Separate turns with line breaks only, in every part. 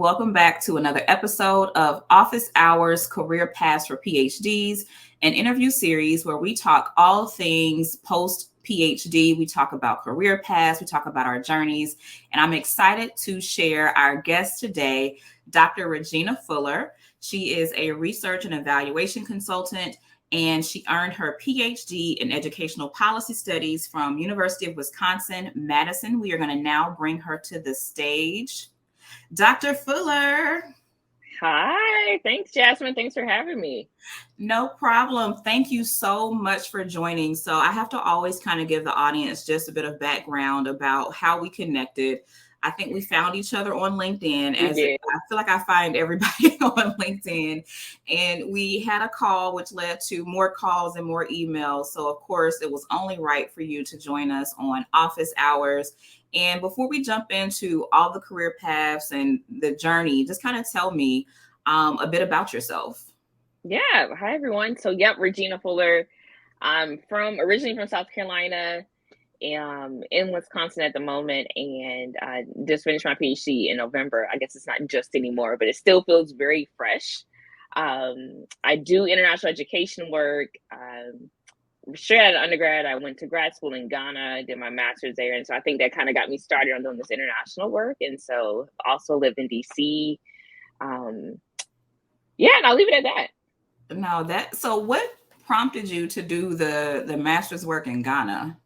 welcome back to another episode of Office Hours Career Paths for PhDs, an interview series where we talk all things post PhD. We talk about career paths, we talk about our journeys, and I'm excited to share our guest today, Dr. Regina Fuller. She is a research and evaluation consultant, and she earned her PhD in educational policy studies from University of Wisconsin-Madison. We are going to now bring her to the stage. Dr. Fuller.
Hi, thanks, Jasmin. Thanks for having me.
No problem. Thank you so much for joining. So I have to always kind of give the audience just a bit of background about how we connected. I think we found each other on LinkedIn. I feel like I find everybody on LinkedIn. And we had a call, which led to more calls and more emails. So, of course, it was only right for you to join us on Office Hours. And before we jump into all the career paths and the journey, just kind of tell me a bit about yourself.
Yeah. Hi, everyone. So, Regina Fuller. I'm originally from South Carolina, in Wisconsin at the moment, and I just finished my PhD in November. I guess it's not just anymore, but it still feels very fresh. I do international education work. Straight out of undergrad, I went to grad school in Ghana, did my master's there. And so I think that kind of got me started on doing this international work. And so also lived in DC. And I'll leave it at that.
So what prompted you to do the master's work in Ghana?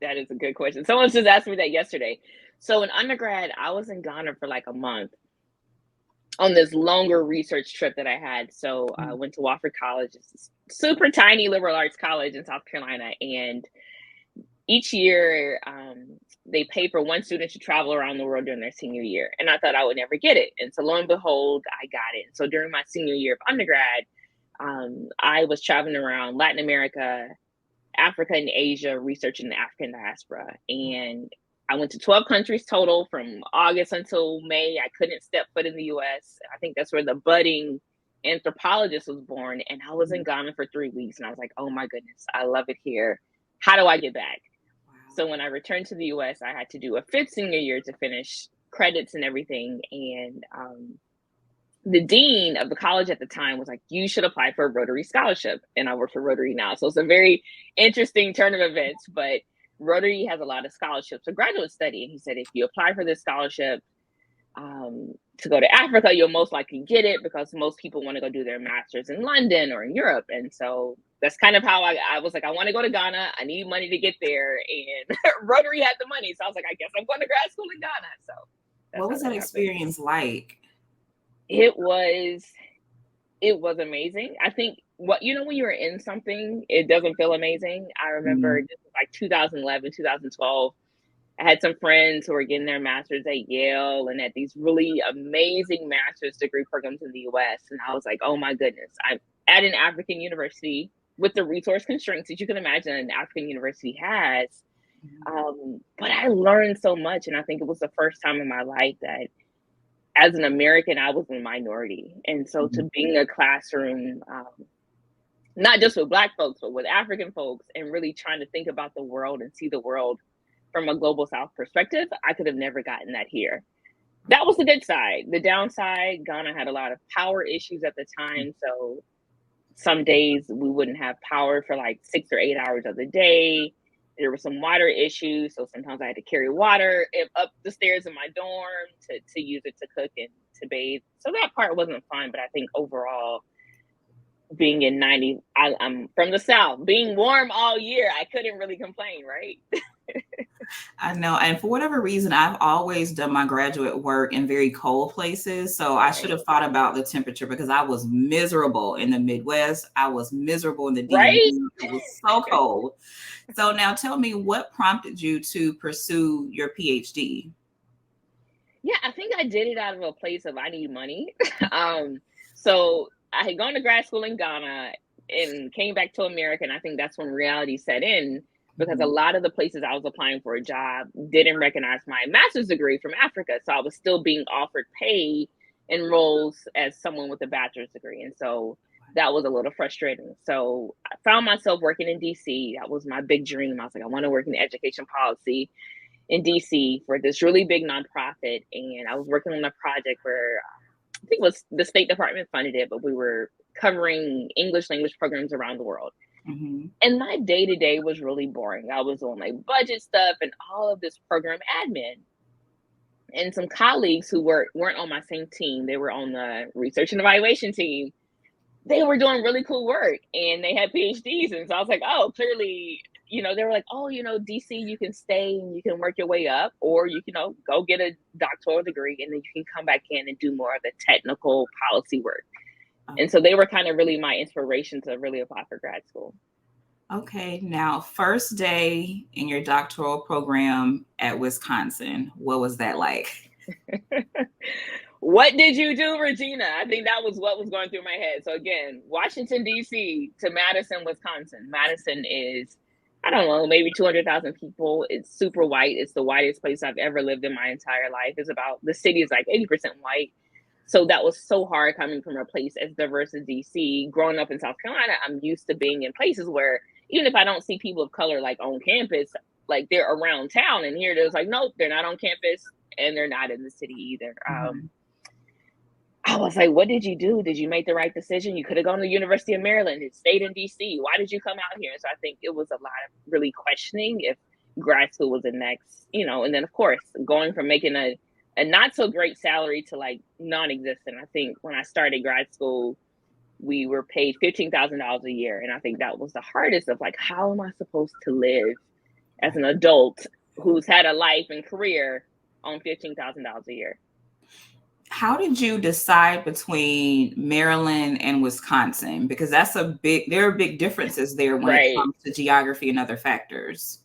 That is a good question. Someone just asked me that yesterday. So in undergrad, I was in Ghana for like a month on this longer research trip that I had. So I went to Wofford College. It's a super tiny liberal arts college in South Carolina. And each year they pay for one student to travel around the world during their senior year. And I thought I would never get it. And so lo and behold, I got it. So during my senior year of undergrad, I was traveling around Latin America, Africa, and Asia, researching the African diaspora. And I went to 12 countries total from August until May. I couldn't step foot in the US. I think that's where the budding anthropologist was born. And I was in Ghana for 3 weeks. And I was like, oh my goodness, I love it here. How do I get back? Wow. So when I returned to the US, I had to do a fifth senior year to finish credits and everything. And the dean of the college at the time was like, you should apply for a Rotary scholarship. And I work for Rotary now. So it's a very interesting turn of events, but Rotary has a lot of scholarships for graduate study. And he said, if you apply for this scholarship to go to Africa, you'll most likely get it because most people want to go do their master's in London or in Europe. And so that's kind of how I was like, I want to go to Ghana. I need money to get there. And Rotary had the money. So I was like, I guess I'm going to grad school in Ghana. So
what was that experience like?
It was amazing. I think when you're in something, it doesn't feel amazing. I remember like 2011, 2012, I had some friends who were getting their master's at Yale and at these really amazing master's degree programs in the US. And I was like, oh my goodness, I'm at an African university with the resource constraints that you can imagine an African university has. But I learned so much. And I think it was the first time in my life that as an American, I was a minority. And so to be in a classroom, not just with Black folks, but with African folks, and really trying to think about the world and see the world from a global South perspective, I could have never gotten that here. That was the good side. The downside, Ghana had a lot of power issues at the time. So some days we wouldn't have power for like 6 or 8 hours of the day. There were some water issues. So sometimes I had to carry water up the stairs in my dorm to use it to cook and to bathe. So that part wasn't fun. But I think overall, being in 90, I'm from the South, being warm all year, I couldn't really complain, right?
I know. And for whatever reason, I've always done my graduate work in very cold places. So I should have thought about the temperature because I was miserable in the Midwest. I was miserable in the DMV.
Right?
It was so cold. So now tell me, what prompted you to pursue your PhD?
Yeah, I think I did it out of a place of I need money. So I had gone to grad school in Ghana and came back to America. And I think that's when reality set in, because a lot of the places I was applying for a job didn't recognize my master's degree from Africa. So I was still being offered pay and roles as someone with a bachelor's degree. And so that was a little frustrating. So I found myself working in DC. That was my big dream. I was like, I want to work in education policy. in DC for this really big nonprofit. And I was working on a project where I think it was the State Department funded it, but we were covering English language programs around the world.
Mm-hmm.
And my day-to-day was really boring. I was on like budget stuff and all of this program admin. And some colleagues who weren't on my same team, they were on the research and evaluation team. They were doing really cool work and they had PhDs. And so I was like, oh, clearly, they were like, oh, DC, you can stay and you can work your way up, or you can, go get a doctoral degree and then you can come back in and do more of the technical policy work. And so they were kind of really my inspiration to really apply for grad school.
Okay. Now, first day in your doctoral program at Wisconsin, what was that like?
What did you do, Regina? I think that was what was going through my head. So again, Washington, D.C. to Madison, Wisconsin. Madison is, I don't know, maybe 200,000 people. It's super white. It's the whitest place I've ever lived in my entire life. The city is like 80% white. So that was so hard coming from a place as diverse as DC. Growing up in South Carolina, I'm used to being in places where even if I don't see people of color like on campus, like they're around town. And here there's like, nope, they're not on campus and they're not in the city either.
Mm-hmm.
I was like, what did you do? Did you make the right decision? You could have gone to the University of Maryland and stayed in DC. Why did you come out here? And so I think it was a lot of really questioning if grad school was the next, and then of course, going from making a not so great salary to like non-existent. I think when I started grad school, we were paid $15,000 a year. And I think that was the hardest of like, how am I supposed to live as an adult who's had a life and career on $15,000 a year?
How did you decide between Maryland and Wisconsin? Because there are big differences there when it comes to geography and other factors.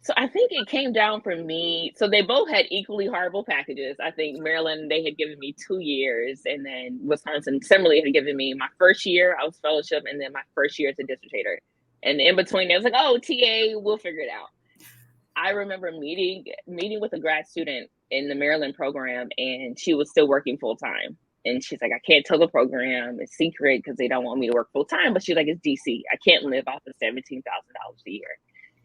So I think it came down for me. So they both had equally horrible packages. I think Maryland, they had given me 2 years, and then Wisconsin similarly had given me my first year, I was fellowship, and then my first year as a dissertator. And in between, it was like, oh, TA, we'll figure it out. I remember meeting with a grad student in the Maryland program, and she was still working full time. And she's like, I can't tell the program, it's secret because they don't want me to work full time. But she's like, it's DC. I can't live off of $17,000 a year.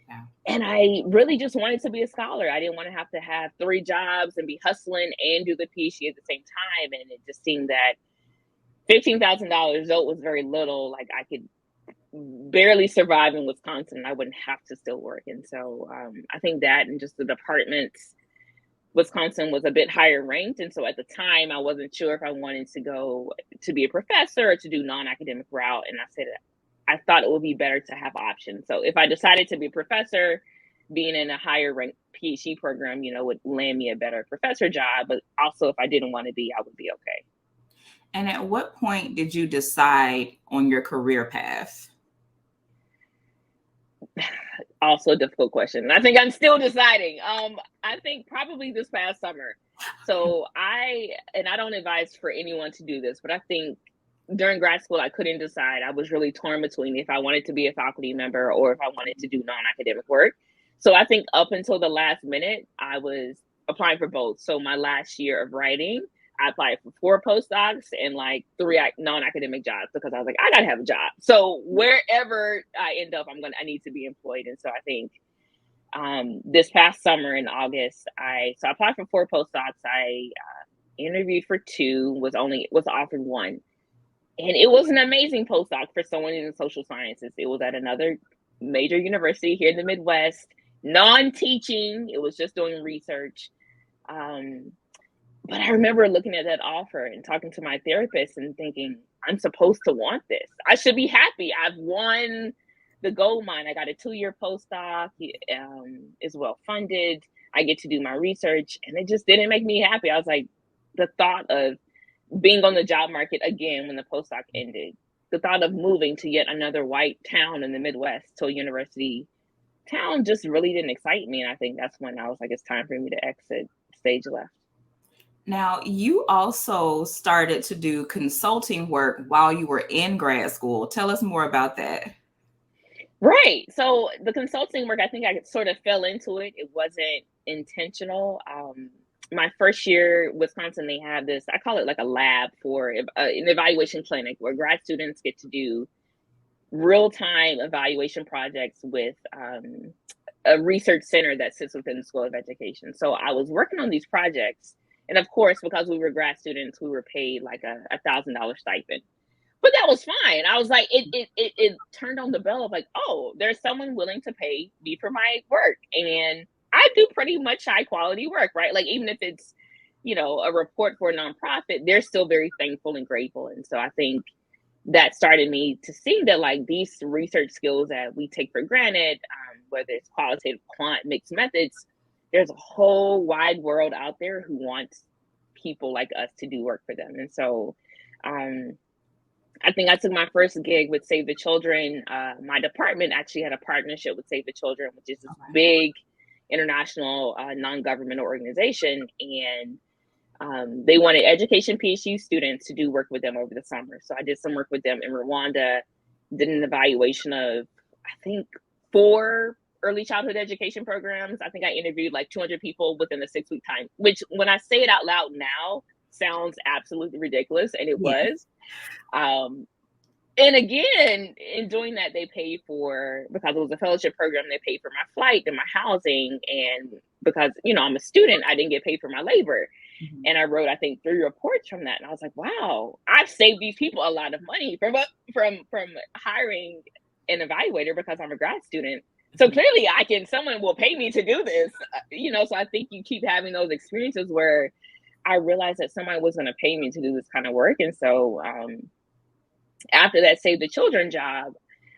Yeah. And I really just wanted to be a scholar. I didn't want to have 3 jobs and be hustling and do the PhD at the same time. And it just seemed that $15,000, though it was very little, like I could barely survive in Wisconsin. I wouldn't have to still work. And so I think that and just the departments, Wisconsin was a bit higher ranked. And so at the time, I wasn't sure if I wanted to go to be a professor or to do non-academic route. And I said, I thought it would be better to have options. So if I decided to be a professor, being in a higher ranked PhD program, would land me a better professor job. But also if I didn't want to be, I would be okay.
And at what point did you decide on your career path?
Also a difficult question. I think I'm still deciding. I think probably this past summer. So I don't advise for anyone to do this, but I think during grad school, I couldn't decide. I was really torn between if I wanted to be a faculty member or if I wanted to do non-academic work. So I think up until the last minute, I was applying for both. So my last year of writing, I applied for 4 postdocs and like 3 non-academic jobs because I was like, I gotta have a job. So wherever I end up, I need to be employed. And so I think this past summer in August, I applied for 4 postdocs. I interviewed for 2, was offered 1. And it was an amazing postdoc for someone in the social sciences. It was at another major university here in the Midwest, non-teaching. It was just doing research. But I remember looking at that offer and talking to my therapist and thinking, I'm supposed to want this. I should be happy. I've won the gold mine. I got a 2-year postdoc. Is well funded. I get to do my research. And it just didn't make me happy. I was like, the thought of being on the job market again when the postdoc ended, the thought of moving to yet another white town in the Midwest to a university town just really didn't excite me. And I think that's when I was like, it's time for me to exit stage left.
Now, you also started to do consulting work while you were in grad school. Tell us more about that.
Right. So the consulting work, I think I sort of fell into it. It wasn't intentional. My first year, Wisconsin, they have this, I call it like a lab for an evaluation clinic where grad students get to do real-time evaluation projects with a research center that sits within the School of Education. So I was working on these projects. And of course, because we were grad students, we were paid like a $1,000 stipend. But that was fine. I was like, it turned on the bell of like, oh, there's someone willing to pay me for my work. And I do pretty much high quality work, right? Like, even if it's, a report for a nonprofit, they're still very thankful and grateful. And so I think that started me to see that like these research skills that we take for granted, whether it's qualitative, quant, mixed methods, there's a whole wide world out there who wants people like us to do work for them. And so I think I took my first gig with Save the Children. My department actually had a partnership with Save the Children, which is this big international non-governmental organization. And they wanted education PhD students to do work with them over the summer. So I did some work with them in Rwanda, did an evaluation of, I think, 4 early childhood education programs. I think I interviewed like 200 people within a 6-week time, which when I say it out loud now sounds absolutely ridiculous. And it was. And again, in doing that, they paid for, because it was a fellowship program, they paid for my flight and my housing. And because, I'm a student, I didn't get paid for my labor. Mm-hmm. And I wrote, I think, 3 reports from that. And I was like, wow, I've saved these people a lot of money from hiring an evaluator because I'm a grad student. So clearly someone will pay me to do this, so I think you keep having those experiences where I realized that somebody was going to pay me to do this kind of work. And so after that Save the Children job,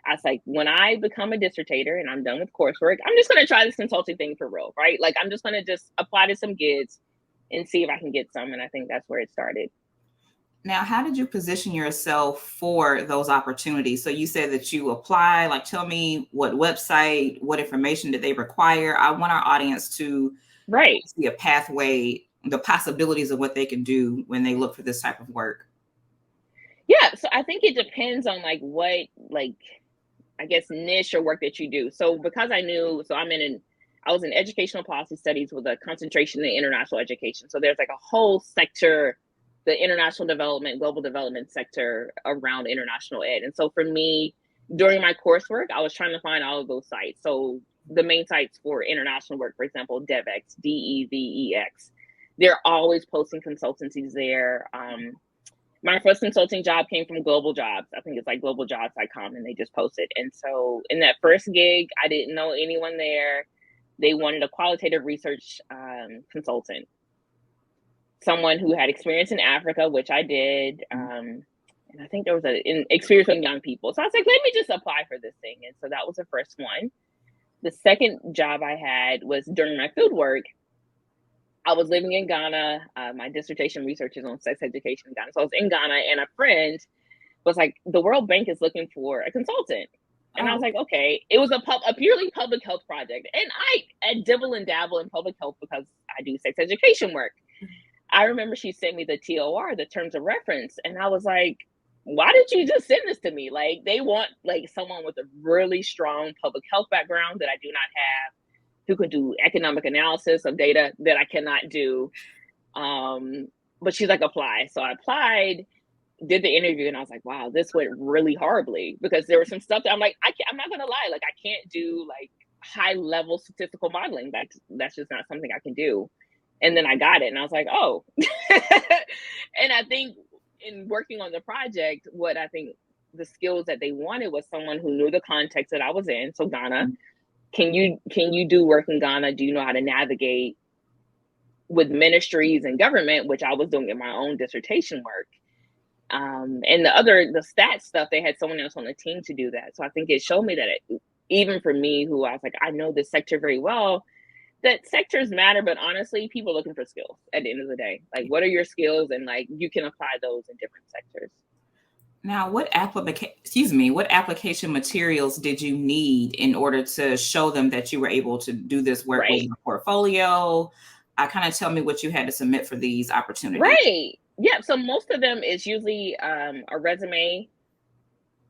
I was like, when I become a dissertator and I'm done with coursework, I'm just going to try this consulting thing for real, right? Like, I'm just going to just apply to some gigs and see if I can get some. And I think that's where it started.
Now, how did you position yourself for those opportunities? So you said that you apply, like, tell me what website, what information did they require? I want our audience to see a pathway, the possibilities of what they can do when they look for this type of work.
Yeah, so I think it depends on like what, like, I guess, niche or work that you do. So because I was in educational policy studies with a concentration in international education. So there's like a whole sector, the international development, global development sector around international ed. And so for me, during my coursework, I was trying to find all of those sites. So the main sites for international work, for example, DevEx, DEVEX, they're always posting consultancies there. My first consulting job came from Global Jobs. I think it's like globaljobs.com, and they just posted. And so in that first gig, I didn't know anyone there. They wanted a qualitative research consultant, someone who had experience in Africa, which I did. And I think there was an experience with young people. So I was like, let me just apply for this thing. And so that was the first one. The second job I had was during my field work. I was living in Ghana. My dissertation research is on sex education in Ghana. So I was in Ghana, and a friend was like, the World Bank is looking for a consultant. And I was like, okay. It was a purely public health project. And I dibble and dabble in public health because I do sex education work. I remember she sent me the TOR, the terms of reference. And I was like, why did you just send this to me? Like, they want like someone with a really strong public health background that I do not have, who could do economic analysis of data that I cannot do. But she's like, apply. So I applied, did the interview, and I was like, wow, this went really horribly, because there was some stuff that I'm like, I'm not going to lie. Like, I can't do like high level statistical modeling. That's just not something I can do. And then I got it, and I was like, oh. And I think in working on the project, what I think the skills that they wanted was someone who knew the context that I was in. So Ghana, can you do work in Ghana? Do you know how to navigate with ministries and government, which I was doing in my own dissertation work? And the stats stuff, they had someone else on the team to do that. So I think it showed me that even for me, who I was like, I know this sector very well, that sectors matter, but honestly, people are looking for skills at the end of the day. Like, what are your skills? And like, you can apply those in different sectors.
Now, what application materials did you need in order to show them that you were able to do this work with your portfolio? Kind of tell me what you had to submit for these opportunities.
Right. Yeah. So most of them is usually a resume,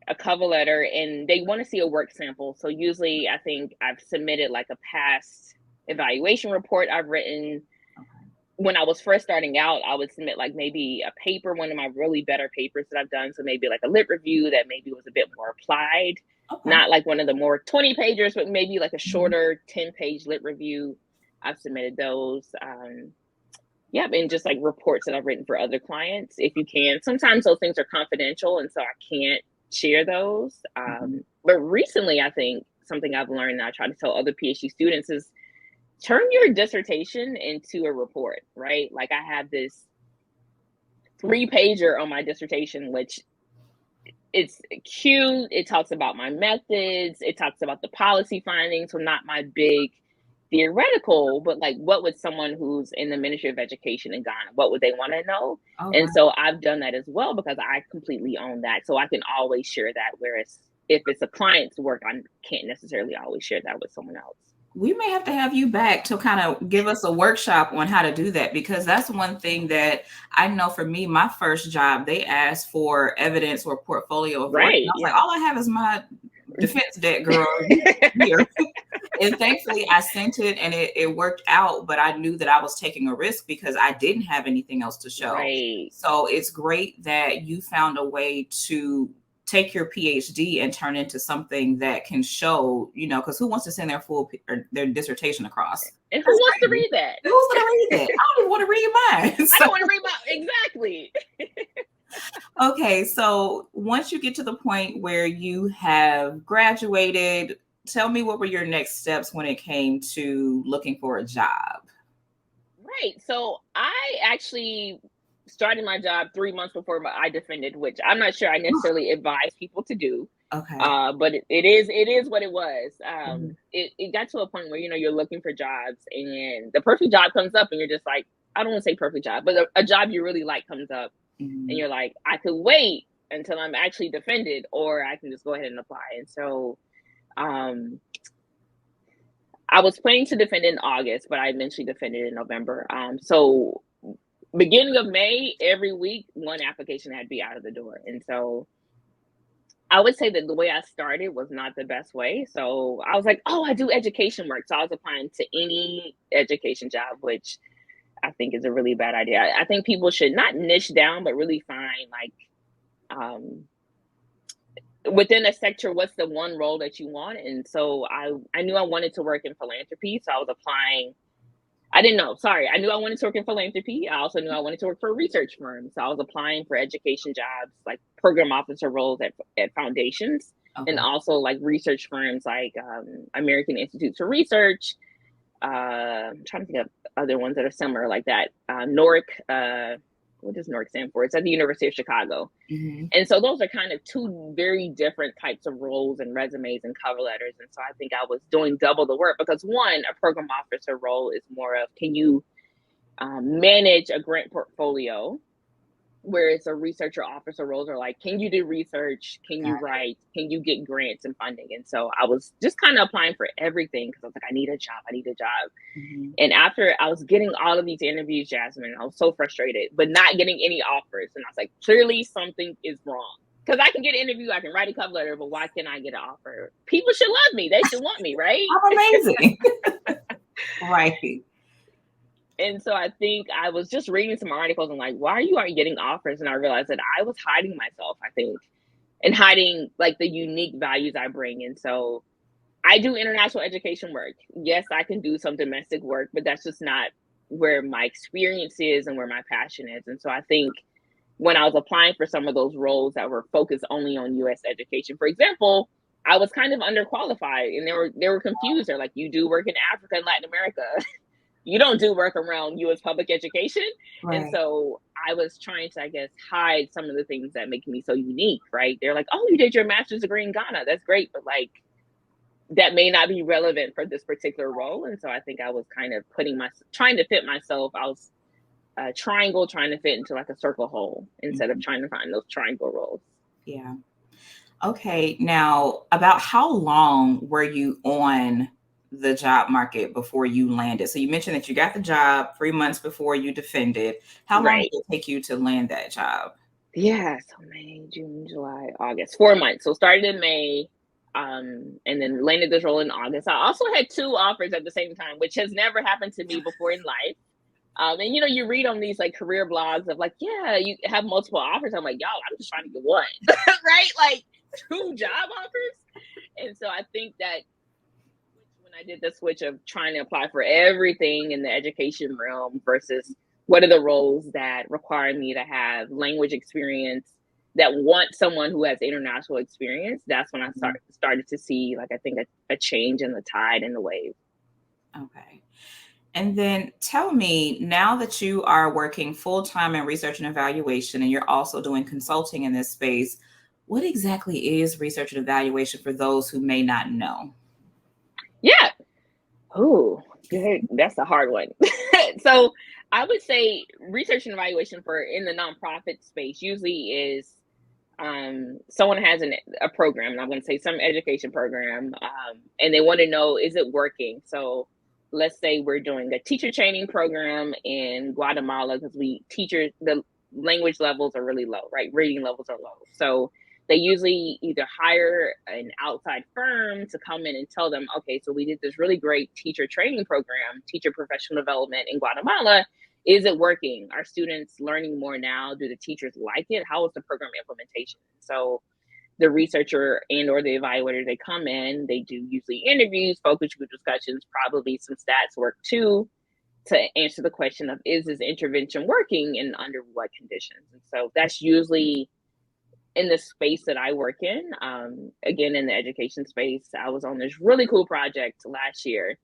a cover letter, and they want to see a work sample. So usually I think I've submitted like a past evaluation report I've written. When I was first starting out, I would submit like maybe a paper, one of my really better papers that I've done. So maybe like a lit review that maybe was a bit more applied.
Okay.
Not like one of the more 20 pagers, but maybe like a shorter 10-page lit review. I've submitted those. Yeah, and just like reports that I've written for other clients, if you can. Sometimes those things are confidential, and so I can't share those. But recently, I think something I've learned that I try to tell other PhD students is turn your dissertation into a report, right? Like I have this 3-pager on my dissertation, which it's cute. It talks about my methods. It talks about the policy findings, so not my big theoretical, but like what would someone who's in the Ministry of Education in Ghana, what would they want to know? And so I've done that as well because I completely own that. So I can always share that. Whereas if it's a client's work, I can't necessarily always share that with someone else.
We may have to have you back to kind of give us a workshop on how to do that, because that's one thing that I know for me, my first job, they asked for evidence or portfolio of work.
Right.
And I was like, all I have is my defense debt, girl. Here. And thankfully I sent it and it worked out, but I knew that I was taking a risk because I didn't have anything else to show.
Right.
So it's great that you found a way to take your PhD and turn into something that can show, you know, because who wants to send their dissertation across?
And who wants to read that?
Who's going to read that? I don't even want to read mine.
I don't want to read mine. Exactly.
Okay, so once you get to the point where you have graduated, tell me what were your next steps when it came to looking for a job?
Right. So I actually started my job 3 months before I defended, which I'm not sure I necessarily advise people to do.
Okay.
But it is what it was. It got to a point where, you know, you're looking for jobs and the perfect job comes up and you're just like, I don't want to say perfect job, but a job you really like comes up and you're like, I could wait until I'm actually defended, or I can just go ahead and apply. And so I was planning to defend in August, but I eventually defended in November. So beginning of May, every week, one application had to be out of the door. And so I would say that the way I started was not the best way. So I was like, oh, I do education work. So I was applying to any education job, which I think is a really bad idea. I think people should not niche down, but really find like within a sector, what's the one role that you want? And so I knew I wanted to work in philanthropy. So I was applying. I knew I wanted to work in philanthropy. I also knew I wanted to work for a research firm. So I was applying for education jobs, like program officer roles at foundations, and also like research firms like American Institutes for Research. I'm trying to think of other ones that are similar like that. NORC, what does NORC stand for? It's at the University of Chicago. And so those are kind of two very different types of roles and resumes and cover letters. And so I think I was doing double the work because one, a program officer role is more of, can you manage a grant portfolio? Whereas a researcher officer roles are like, can you do research? Can you write? Can you get grants and funding? And so I was just kind of applying for everything because I was like, I need a job. And after I was getting all of these interviews, Jasmin, I was so frustrated, but not getting any offers. And I was like, clearly something is wrong. Because I can get an interview, I can write a cover letter, but why can't I get an offer? People should love me. They should want me, right?
I'm amazing. Right.
And so I think I was just reading some articles and like, why aren't getting offers? And I realized that I was hiding myself, I think, and hiding like the unique values I bring. And so I do international education work. Yes, I can do some domestic work, but that's just not where my experience is and where my passion is. And so I think when I was applying for some of those roles that were focused only on U.S. education, for example, I was kind of underqualified and they were confused. They're like, you do work in Africa and Latin America. You don't do work around U.S. public education. Right. And so I was trying to, I guess, hide some of the things that make me so unique, right? They're like, oh, you did your master's degree in Ghana. That's great. But like, that may not be relevant for this particular role. And so I think I was kind of trying to fit myself. I was a triangle trying to fit into like a circle hole instead of trying to find those triangle roles.
Yeah. Okay. Now, about how long were you on the job market before you landed? So you mentioned that you got the job 3 months before you defended. How long did it take you to land that job?
Yeah, so May, June, July, August, 4 months. So started in May, and then landed this role in August. I also had 2 offers at the same time, which has never happened to me before in life. And you know, you read on these like career blogs of like, yeah, you have multiple offers. I'm like, y'all, I'm just trying to get one, right? Like 2 job offers. And so I think that when I did the switch of trying to apply for everything in the education realm versus what are the roles that require me to have language experience that want someone who has international experience, that's when I started to see, like, I think a change in the tide and the wave.
Okay. And then tell me, now that you are working full-time in research and evaluation, and you're also doing consulting in this space, what exactly is research and evaluation for those who may not know?
Yeah. Oh, that's a hard one. So I would say research and evaluation for in the nonprofit space usually is someone has a program, and I'm going to say some education program, and they want to know, is it working? So let's say we're doing a teacher training program in Guatemala because the language levels are really low, right? Reading levels are low. So they usually either hire an outside firm to come in and tell them, okay, so we did this really great teacher training program, teacher professional development in Guatemala. Is it working? Are students learning more now? Do the teachers like it? How is the program implementation? So the researcher and or the evaluator, they come in, they do usually interviews, focus group discussions, probably some stats work too, to answer the question of, is this intervention working and under what conditions? And so that's usually in the space that I work in. Again, in the education space, I was on this really cool project last year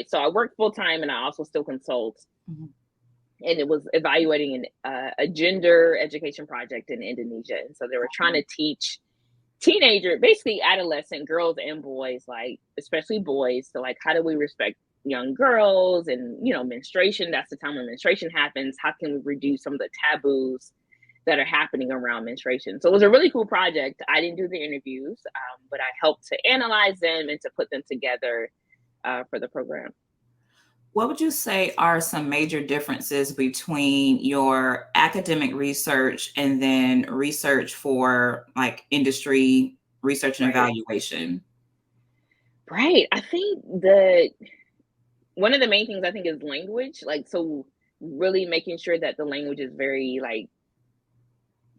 so I work full time and I also still consult. Mm-hmm. And it was evaluating a gender education project in Indonesia. And so they were trying to teach basically adolescent girls and boys, like especially boys. So like, how do we respect young girls and, menstruation? That's the time when menstruation happens. How can we reduce some of the taboos that are happening around menstruation? So it was a really cool project. I didn't do the interviews, but I helped to analyze them and to put them together for the program.
What would you say are some major differences between your academic research and then research for like industry research and evaluation?
Right. I think one of the main things I think is language. Like, so really making sure that the language is very like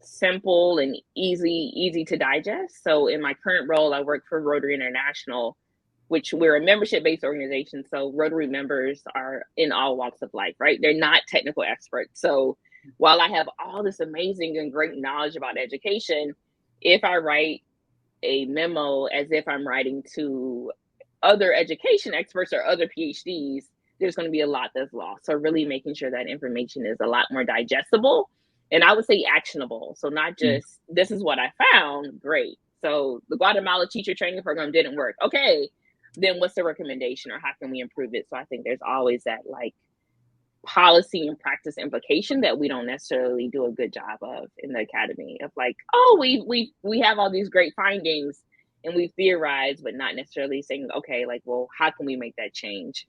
simple and easy to digest. So in my current role, I work for Rotary International, which we're a membership-based organization. So Rotary members are in all walks of life, right? They're not technical experts. So while I have all this amazing and great knowledge about education, if I write a memo as if I'm writing to other education experts or other PhDs, there's going to be a lot that's lost. So really making sure that information is a lot more digestible, and I would say actionable. So not just, this is what I found, great. So the Guatemala teacher training program didn't work. Okay, then what's the recommendation or how can we improve it? So I think there's always that like policy and practice implication that we don't necessarily do a good job of in the academy, of like, oh, we have all these great findings and we theorize, but not necessarily saying, okay, like, well, how can we make that change?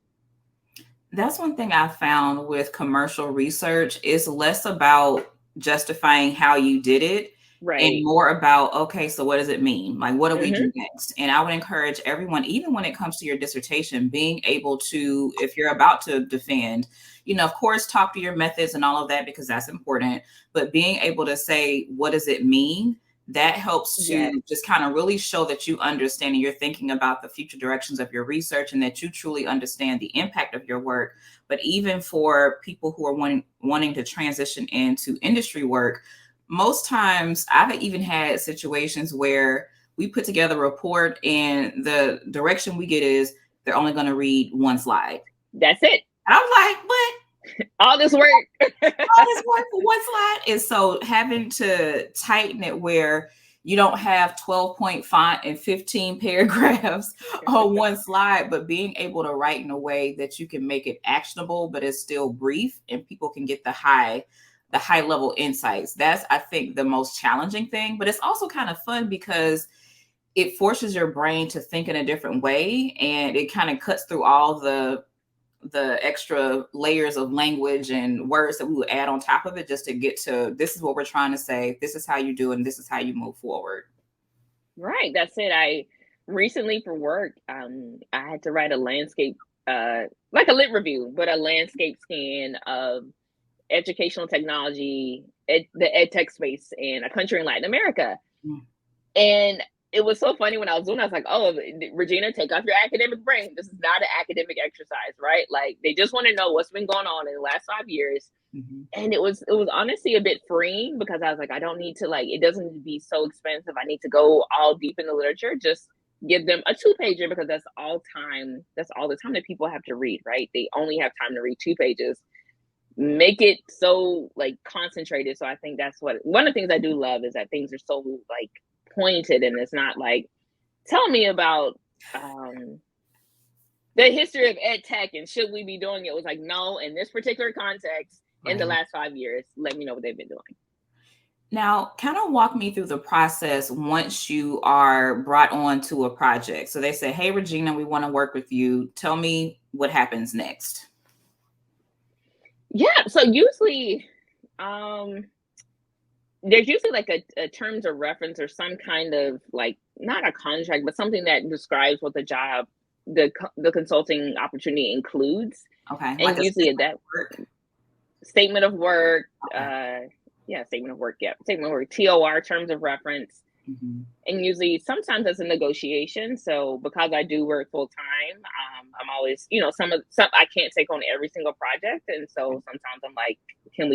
That's one thing I found with commercial research is less about justifying how you did it, right, and more about, okay, so what does it mean? Like, what do we do next? And I would encourage everyone, even when it comes to your dissertation, being able to, if you're about to defend, of course, talk to your methods and all of that, because that's important, but being able to say, what does it mean? That helps to just kind of really show that you understand and you're thinking about the future directions of your research and that you truly understand the impact of your work. But even for people who are wanting to transition into industry work, most times I've even had situations where we put together a report and the direction we get is they're only going to read one slide.
That's it.
And I'm like, what?
All this work.
All this work for one slide. And so having to tighten it where you don't have 12-point font and 15 paragraphs on one slide, but being able to write in a way that you can make it actionable, but it's still brief and people can get the high level insights. That's, I think, the most challenging thing, but it's also kind of fun because it forces your brain to think in a different way. And it kind of cuts through all the extra layers of language and words that we would add on top of it just to get to, this is what we're trying to say. This is how you do it. And this is how you move forward.
Right. That's it. I recently for work, I had to write a landscape, like a lit review, but a landscape scan of educational technology, the ed tech space in a country in Latin America. And it was so funny when I was doing it. I was like, oh, Regina, take off your academic brain. This is not an academic exercise, right? Like, they just want to know what's been going on in the last 5 years.
Mm-hmm.
And it was honestly a bit freeing, because I was like, I don't need to, like, it doesn't need to be so expensive. I need to go all deep in the literature. Just give them a 2-pager, because that's all the time that people have to read, right? They only have time to read 2 pages. Make it so, like, concentrated. So I think that's one of the things I do love, is that things are so, like, pointed, and it's not like, tell me about the history of ed tech and should we be doing it. It was like, no, in this particular context, in the last 5 years, let me know what they've been doing.
Now, kind of walk me through the process once you are brought on to a project. So they say, hey, Regina, we want to work with you. Tell me what happens next.
Yeah, so usually there's usually like a terms of reference, or some kind of, like, not a contract, but something that describes what the job, the consulting opportunity includes.
Okay.
And
like
usually that statement of work,
okay.
Statement of work, TOR, terms of reference.
Mm-hmm.
And usually, sometimes it's a negotiation. So because I do work full time, I'm always, some I can't take on every single project, and so sometimes I'm like, can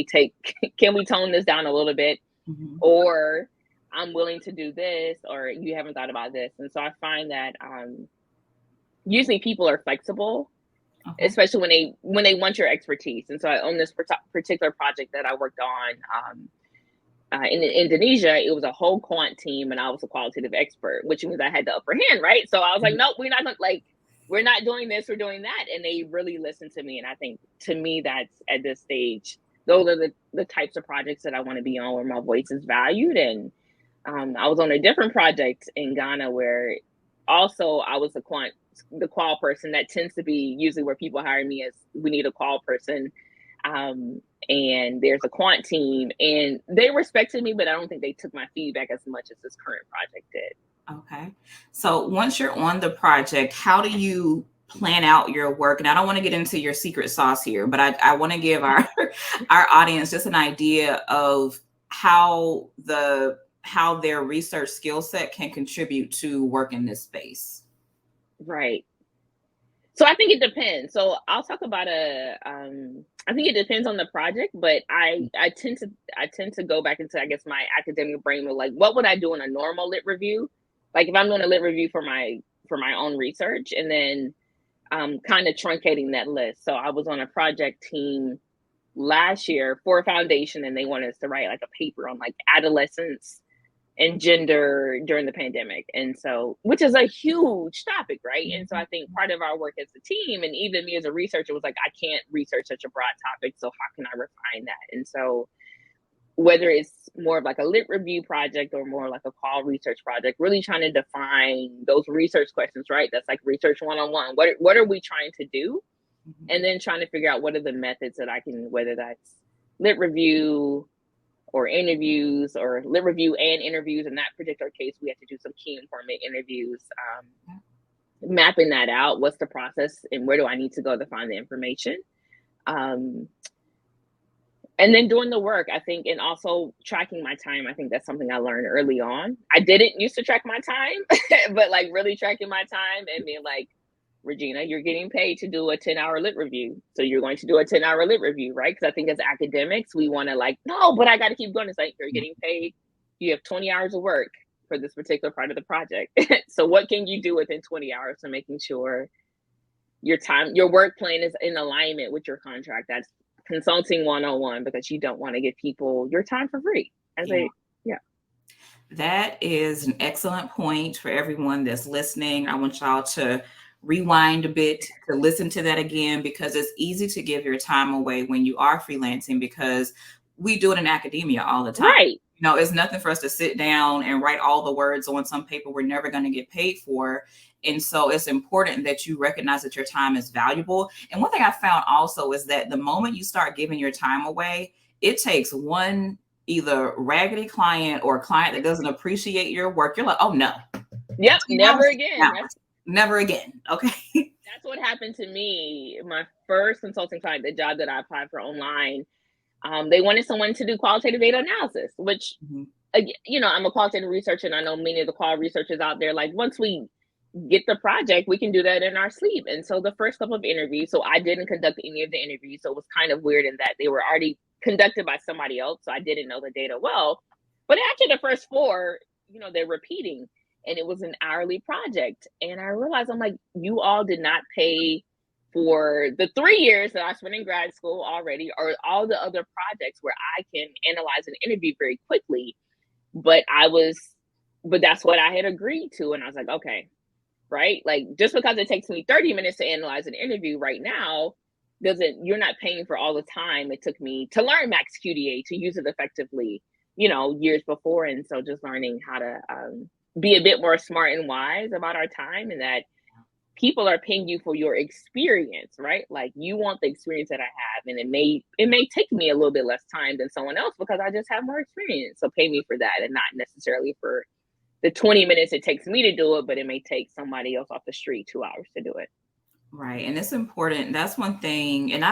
we tone this down a little bit,
Mm-hmm.
or I'm willing to do this, or you haven't thought about this. And so I find that usually people are flexible,
Okay.
especially when they want your expertise. And so on this particular project that I worked on, in Indonesia, it was a whole quant team, and I was a qualitative expert, which means I had the upper hand, right? So I was like, nope, we're not doing this, we're doing that. And they really listened to me. And I think, to me, that's, at this stage, those are the types of projects that I want to be on, where my voice is valued. And I was on a different project in Ghana where also I was the qual person. That tends to be usually where people hire me, as we need a qual person. And there's a quant team, and they respected me, but I don't think they took my feedback as much as this current project did.
Okay. So once you're on the project, how do you plan out your work? And I don't want to get into your secret sauce here, but I want to give our audience just an idea of how their research skill set can contribute to work in this space.
Right. So I think it depends. So I'll talk about I think it depends on the project, but I tend to go back into, I guess, my academic brain with, like, what would I do in a normal lit review? Like, if I'm doing a lit review for my own research, and then kind of truncating that list. So I was on a project team last year for a foundation, and they wanted us to write, like, a paper on, like, adolescents and gender during the pandemic. And so, which is a huge topic, right? And so I think part of our work as a team, and even me as a researcher, was like, I can't research such a broad topic, so how can I refine that? And so, whether it's more of like a lit review project or more like a qual research project, really trying to define those research questions, right? That's like research 101. What are we trying to do? Mm-hmm. And then trying to figure out what are the methods that I can, whether that's lit review or interviews, or lit review and interviews. In that particular case, we had to do some key informant interviews, mapping that out. What's the process, and where do I need to go to find the information? And then doing the work, I think, and also tracking my time. I think that's something I learned early on. I didn't used to track my time, but, like, really tracking my time and being like, Regina, you're getting paid to do a 10-hour lit review. So you're going to do a 10-hour lit review, right? Because I think as academics, we want to, like, no, but I got to keep going. It's like, you're getting paid. You have 20 hours of work for this particular part of the project. So what can you do within 20 hours? So making sure your work plan is in alignment with your contract. That's consulting 101, because you don't want to give people your time for free.
That is an excellent point for everyone that's listening. I want y'all to rewind a bit to listen to that again, because it's easy to give your time away when you are freelancing, because we do it in academia all the time.
Right.
It's nothing for us to sit down and write all the words on some paper we're never going to get paid for. And so it's important that you recognize that your time is valuable. And one thing I found also is that the moment you start giving your time away, it takes one either raggedy client or a client that doesn't appreciate your work. You're like, oh no.
Yep. Never again.
Never again. Okay.
That's what happened to me. My first consulting client, the job that I applied for online, they wanted someone to do qualitative data analysis, which you know, I'm a qualitative researcher, and I know many of the qual researchers out there, like once we get the project, we can do that in our sleep. And so the first couple of interviews, so I didn't conduct any of the interviews. So it was kind of weird in that they were already conducted by somebody else. So I didn't know the data well. But actually the first four, you know, they're repeating, and it was an hourly project. And I realized, I'm like, you all did not pay for the 3 years that I spent in grad school already, or all the other projects where I can analyze an interview very quickly. But that's what I had agreed to. And I was like, okay, right? Like, just because it takes me 30 minutes to analyze an interview right now, you're not paying for all the time it took me to learn Max QDA, to use it effectively, you know, years before. And so just learning how to be a bit more smart and wise about our time, and that people are paying you for your experience, right? Like, you want the experience that I have, and it may take me a little bit less time than someone else because I just have more experience. So pay me for that, and not necessarily for the 20 minutes it takes me to do it, but it may take somebody else off the street 2 hours to do it.
Right. And it's important. That's one thing. And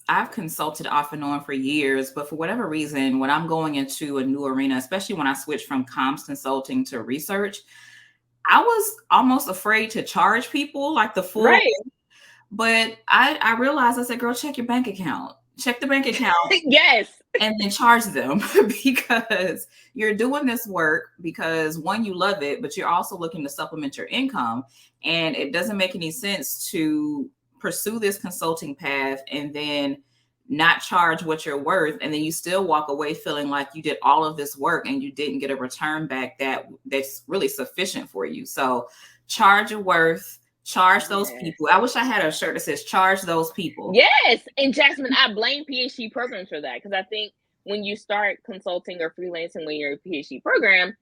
I've consulted off and on for years, but for whatever reason, when I'm going into a new arena, especially when I switched from comms consulting to research, I was almost afraid to charge people like the full.
Right.
But I realized, I said, girl, check your bank account. Check the bank account.
Yes.
And then charge them, because you're doing this work because, one, you love it, but you're also looking to supplement your income. And it doesn't make any sense to pursue this consulting path and then not charge what you're worth, and then you still walk away feeling like you did all of this work and you didn't get a return back that's really sufficient for you. So charge your worth. Charge those people. I wish I had a shirt that says charge those people.
Yes. And Jasmin, I blame PhD programs for that, because I think when you start consulting or freelancing when you're a PhD program,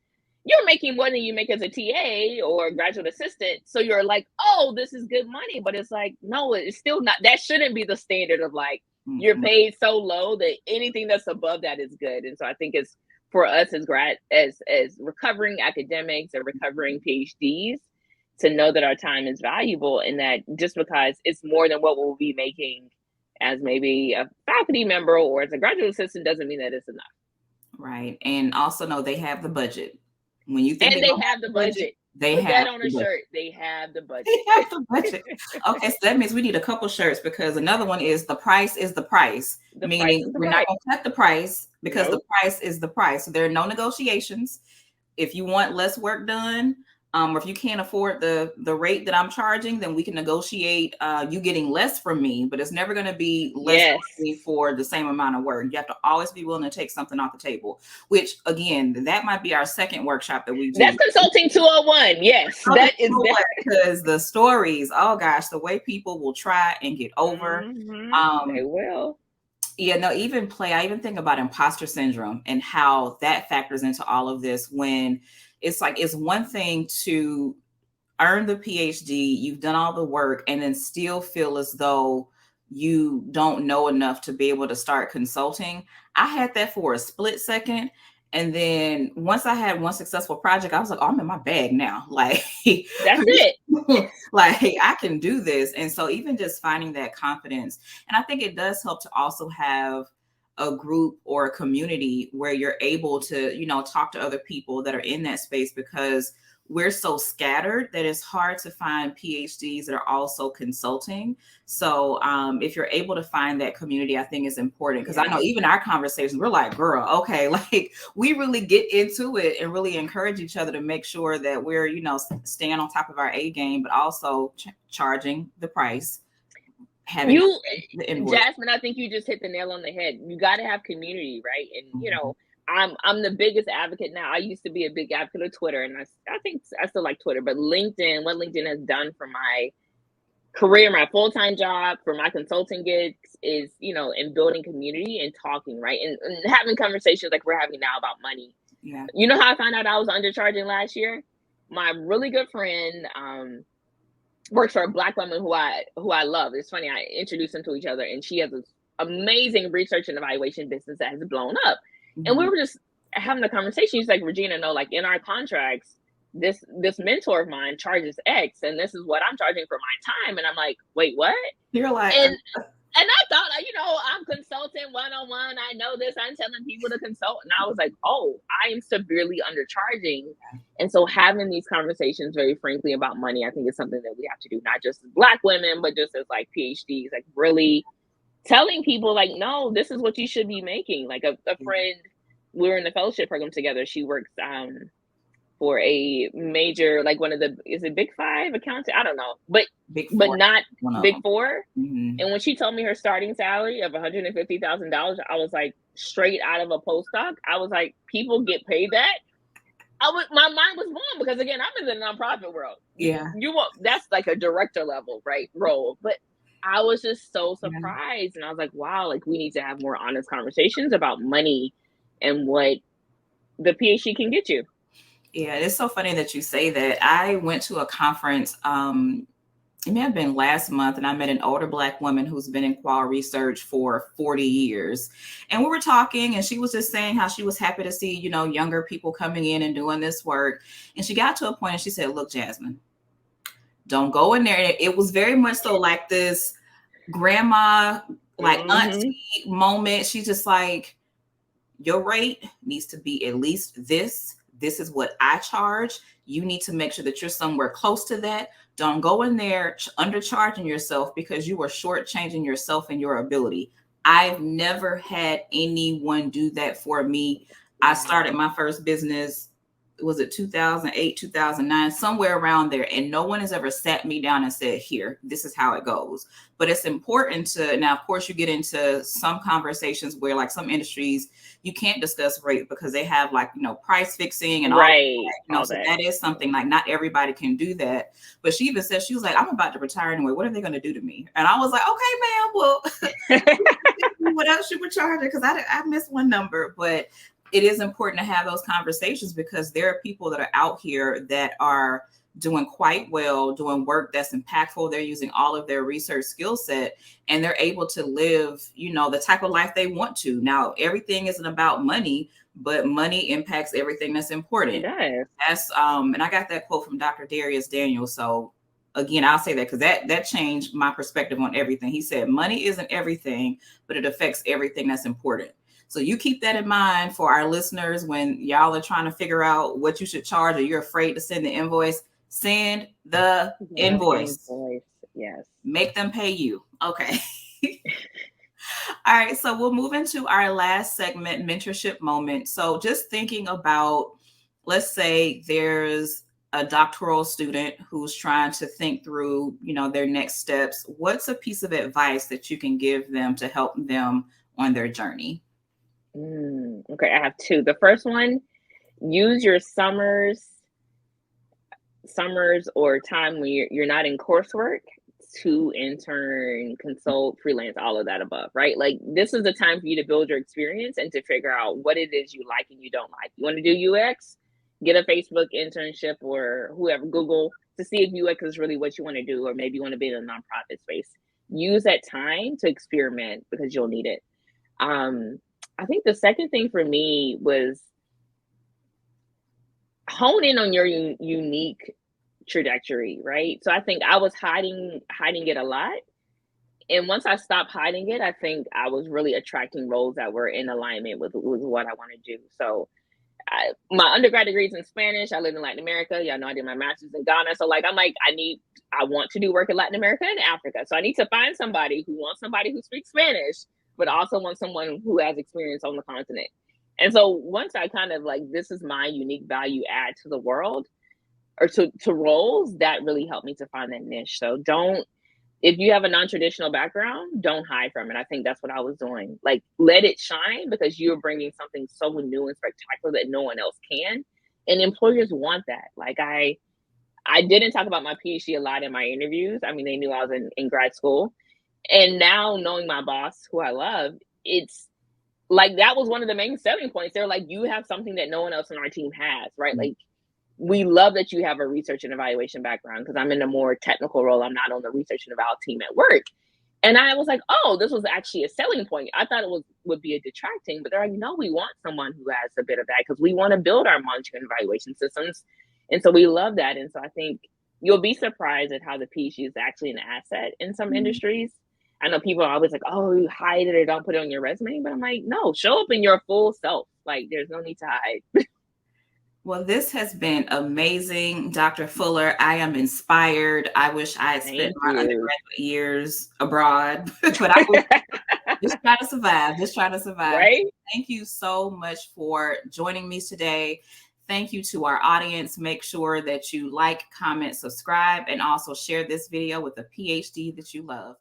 you're making more than you make as a TA or a graduate assistant. So you're like, oh, this is good money. But it's like, no, it's still not. That shouldn't be the standard of like, you're paid so low that anything that's above that is good. And so I think it's for us as recovering academics or recovering PhDs, to know that our time is valuable, and that just because it's more than what we'll be making as maybe a faculty member or as a graduate assistant doesn't mean that it's enough.
Right. And also know they have the budget. When you think
they have the budget. They have that on a shirt. They have the budget.
They have the budget. Okay, so that means we need a couple shirts, because another one is the price is the price. Meaning we're not going to cut the price, because the price is the price. So there are no negotiations. If you want less work done, or if you can't afford the rate that I'm charging, then we can negotiate you getting less from me, but it's never going to be less for the same amount of work. You have to always be willing to take something off the table, which, again, that might be our second workshop that we do.
That's Consulting 201. Yes, that is that.
Because the stories, oh gosh, the way people will try and get over.
They will.
Yeah, no, I even think about imposter syndrome and how that factors into all of this, when it's like, it's one thing to earn the PhD, you've done all the work, and then still feel as though you don't know enough to be able to start consulting. I had that for a split second. And then once I had one successful project, I was like, oh, I'm in my bag now. Like,
that's it.
Like, I can do this. And so even just finding that confidence, and I think it does help to also have a group or a community where you're able to, talk to other people that are in that space, because we're so scattered that it's hard to find PhDs that are also consulting. So if you're able to find that community, I think is important, because I know even our conversations, we're like, girl, okay, like we really get into it and really encourage each other to make sure that we're, staying on top of our A game, but also charging the price.
Jasmin, I think you just hit the nail on the head. You got to have community, right? And I'm the biggest advocate now. I used to be a big advocate of Twitter, and I think I still like Twitter, but LinkedIn, what LinkedIn has done for my career, my full-time job, for my consulting gigs is, in building community and talking, right? And having conversations like we're having now about money.
Yeah.
You know how I found out I was undercharging last year? My really good friend works for a Black woman who I love. It's funny, I introduced them to each other, and she has this amazing research and evaluation business that has blown up. And we were just having a conversation. She's like, Regina, no, like in our contracts, this mentor of mine charges X, and this is what I'm charging for my time. And I'm like, wait, what?
You're like,
And I thought, I'm consulting one-on-one. I know this. I'm telling people to consult. And I was like, oh, I am severely undercharging. And so having these conversations very frankly about money, I think is something that we have to do, not just as Black women, but just as like PhDs, like really telling people like, no, this is what you should be making. Like a friend, we were in the fellowship program together. She works for a major, like one of the, is it Big Five accounting? I don't know, but not Big Four. Mm-hmm. And when she told me her starting salary of $150,000, I was like, straight out of a postdoc. I was like, people get paid that. My mind was blown because again, I'm in the nonprofit world.
Yeah,
that's like a director level, right, role. But I was just so surprised, and I was like, wow, like we need to have more honest conversations about money and what the PhD can get you.
Yeah, it's so funny that you say that. I went to a conference, it may have been last month, and I met an older Black woman who's been in qual research for 40 years. And we were talking, and she was just saying how she was happy to see, younger people coming in and doing this work. And she got to a point and she said, look, Jasmin, don't go in there. It was very much so like this grandma, like auntie moment. She's just like, your rate needs to be at least this. This is what I charge. You need to make sure that you're somewhere close to that. Don't go in there undercharging yourself because you are shortchanging yourself and your ability. I've never had anyone do that for me. I started my first business, was it 2008, 2009, somewhere around there. And no one has ever sat me down and said, here, this is how it goes. But it's important to, now, of course, you get into some conversations where like some industries, you can't discuss rate because they have like, price fixing and all that. So that is something like not everybody can do that. But she even said, she was like, I'm about to retire anyway. What are they going to do to me? And I was like, okay, ma'am, well, what else you were charging? Because I missed one number, but it is important to have those conversations because there are people that are out here that are doing quite well, doing work that's impactful. They're using all of their research skill set and they're able to live, the type of life they want to. Now, everything isn't about money, but money impacts everything that's important.
Yes.
That's and I got that quote from Dr. Darius Daniels. So again, I'll say that because that changed my perspective on everything. He said, money isn't everything, but it affects everything that's important. So you keep that in mind for our listeners when y'all are trying to figure out what you should charge or you're afraid to send the invoice. Send the invoice.
Yes.
Make them pay you. Okay. All right. So we'll move into our last segment, mentorship moment. So just thinking about, let's say there's a doctoral student who's trying to think through, their next steps. What's a piece of advice that you can give them to help them on their journey?
Okay, I have two. The first one, use your summers or time when you're not in coursework to intern, consult, freelance, all of that above, right? Like this is the time for you to build your experience and to figure out what it is you like and you don't like. You want to do UX? Get a Facebook internship or whoever, Google, to see if UX is really what you want to do, or maybe you want to be in a nonprofit space. Use that time to experiment because you'll need it. I think the second thing for me was hone in on your unique trajectory, right? So I think I was hiding it a lot. And once I stopped hiding it, I think I was really attracting roles that were in alignment with what I want to do. So my undergrad degrees in Spanish. I lived in Latin America. Y'all know I did my master's in Ghana. So I want to do work in Latin America and Africa. So I need to find somebody who wants somebody who speaks Spanish, but also wants someone who has experience on the continent. And so once I kind of like, this is my unique value add to the world or to roles, that really helped me to find that niche. So if you have a non-traditional background, don't hide from it. I think that's what I was doing. Like, let it shine because you're bringing something so new and spectacular that no one else can. And employers want that. Like I didn't talk about my PhD a lot in my interviews. I mean, they knew I was in grad school. And now knowing my boss, who I love, it's like, that was one of the main selling points. They're like, you have something that no one else on our team has, right? Like, we love that you have a research and evaluation background because I'm in a more technical role. I'm not on the research and eval team at work. And I was like, oh, this was actually a selling point. I thought it would be a detracting, but they're like, no, we want someone who has a bit of that because we want to build our monitoring and evaluation systems. And so we love that. And so I think you'll be surprised at how the PhD is actually an asset in some industries. I know people are always like, oh, you hide it or don't put it on your resume. But I'm like, no, show up in your full self. Like, there's no need to hide.
Well, this has been amazing, Dr. Fuller. I am inspired. I wish I had spent
Thank
my
you.
undergraduate years abroad, but I was just trying to survive, just trying to survive.
Right?
Thank you so much for joining me today. Thank you to our audience. Make sure that you like, comment, subscribe, and also share this video with a PhD that you love.